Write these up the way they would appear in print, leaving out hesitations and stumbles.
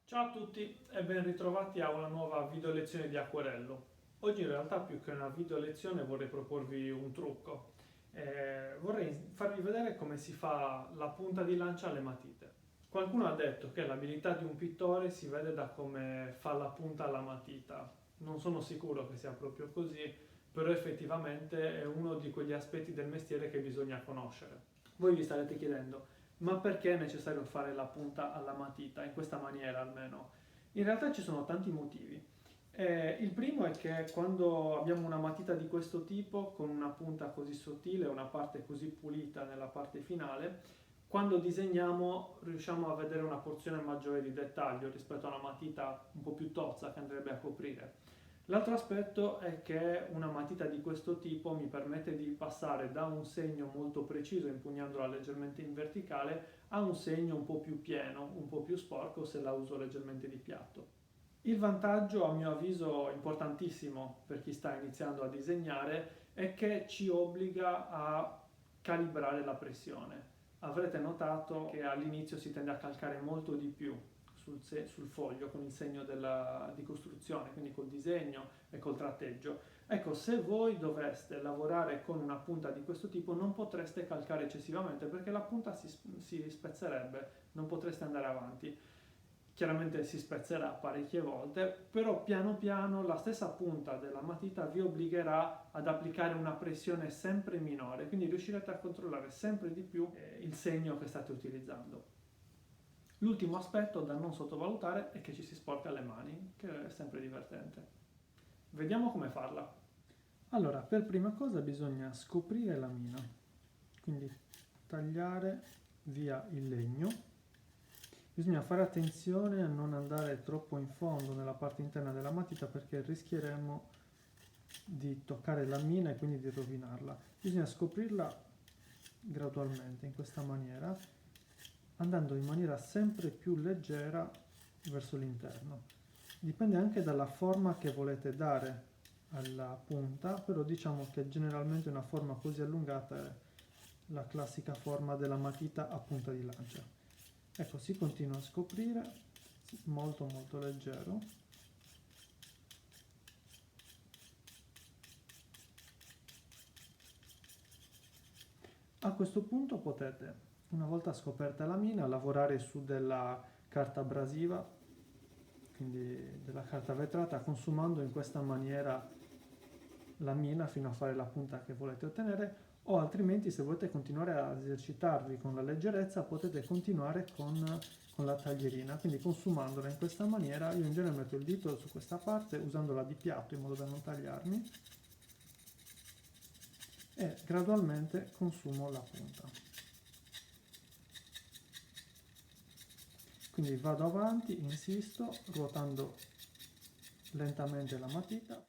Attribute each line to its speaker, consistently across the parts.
Speaker 1: Ciao a tutti e ben ritrovati a una nuova video lezione di acquerello. Oggi in realtà più che una video lezione vorrei proporvi un trucco. Vorrei farvi vedere come si fa la punta di lancia alle matite. Qualcuno ha detto che l'abilità di un pittore si vede da come fa la punta alla matita. Non sono sicuro che sia proprio così, però effettivamente è uno di quegli aspetti del mestiere che bisogna conoscere. Voi vi starete chiedendo, ma perché è necessario fare la punta alla matita, in questa maniera almeno? In realtà ci sono tanti motivi. Il primo è che quando abbiamo una matita di questo tipo, con una punta così sottile, una parte così pulita nella parte finale, quando disegniamo riusciamo a vedere una porzione maggiore di dettaglio rispetto a una matita un po' più tozza che andrebbe a coprire. L'altro aspetto è che una matita di questo tipo mi permette di passare da un segno molto preciso, impugnandola leggermente in verticale, a un segno un po' più pieno, un po' più sporco se la uso leggermente di piatto. Il vantaggio, a mio avviso, importantissimo per chi sta iniziando a disegnare, è che ci obbliga a calibrare la pressione. Avrete notato che all'inizio si tende a calcare molto di più sul foglio con il segno di costruzione, quindi col disegno e col tratteggio. Ecco, se voi doveste lavorare con una punta di questo tipo non potreste calcare eccessivamente perché la punta si spezzerebbe, non potreste andare avanti. Chiaramente si spezzerà parecchie volte, però piano piano la stessa punta della matita vi obbligherà ad applicare una pressione sempre minore, quindi riuscirete a controllare sempre di più il segno che state utilizzando. L'ultimo aspetto da non sottovalutare è che ci si sporca le mani, che è sempre divertente. Vediamo come farla. Allora, per prima cosa bisogna scoprire la mina, quindi tagliare via il legno. Bisogna fare attenzione a non andare troppo in fondo nella parte interna della matita perché rischieremo di toccare la mina e quindi di rovinarla. Bisogna scoprirla gradualmente in questa maniera, andando in maniera sempre più leggera verso l'interno. Dipende anche dalla forma che volete dare alla punta, però diciamo che generalmente una forma così allungata è la classica forma della matita a punta di lancia. Ecco, si continua a scoprire, molto molto leggero. A questo punto potete, una volta scoperta la mina, lavorare su della carta abrasiva, quindi della carta vetrata, consumando in questa maniera la mina fino a fare la punta che volete ottenere, o altrimenti se volete continuare ad esercitarvi con la leggerezza potete continuare con la taglierina, quindi consumandola in questa maniera. Io in genere metto il dito su questa parte usandola di piatto in modo da non tagliarmi e gradualmente consumo la punta. Quindi vado avanti, insisto, ruotando lentamente la matita.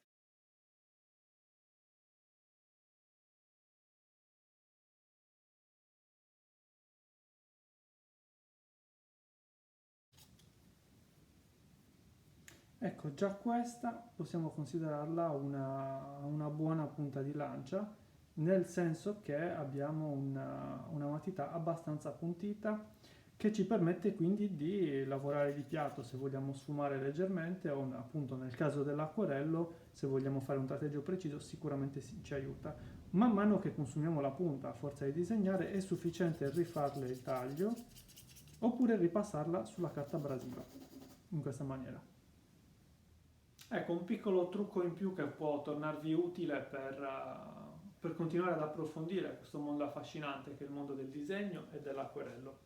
Speaker 1: Ecco, già questa possiamo considerarla una buona punta di lancia, nel senso che abbiamo una matita abbastanza appuntita che ci permette quindi di lavorare di piatto se vogliamo sfumare leggermente o appunto nel caso dell'acquerello se vogliamo fare un tratteggio preciso sicuramente ci aiuta. Man mano che consumiamo la punta a forza di disegnare è sufficiente rifarle il taglio oppure ripassarla sulla carta abrasiva in questa maniera. Ecco, un piccolo trucco in più che può tornarvi utile per continuare ad approfondire questo mondo affascinante che è il mondo del disegno e dell'acquerello.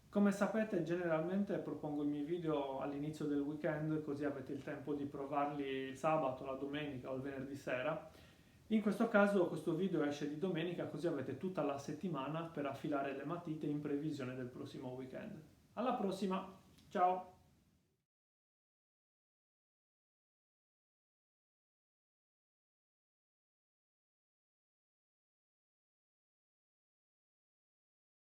Speaker 1: Come sapete, generalmente propongo i miei video all'inizio del weekend, così avete il tempo di provarli il sabato, la domenica o il venerdì sera. In questo caso questo video esce di domenica, così avete tutta la settimana per affilare le matite in previsione del prossimo weekend. Alla prossima, ciao!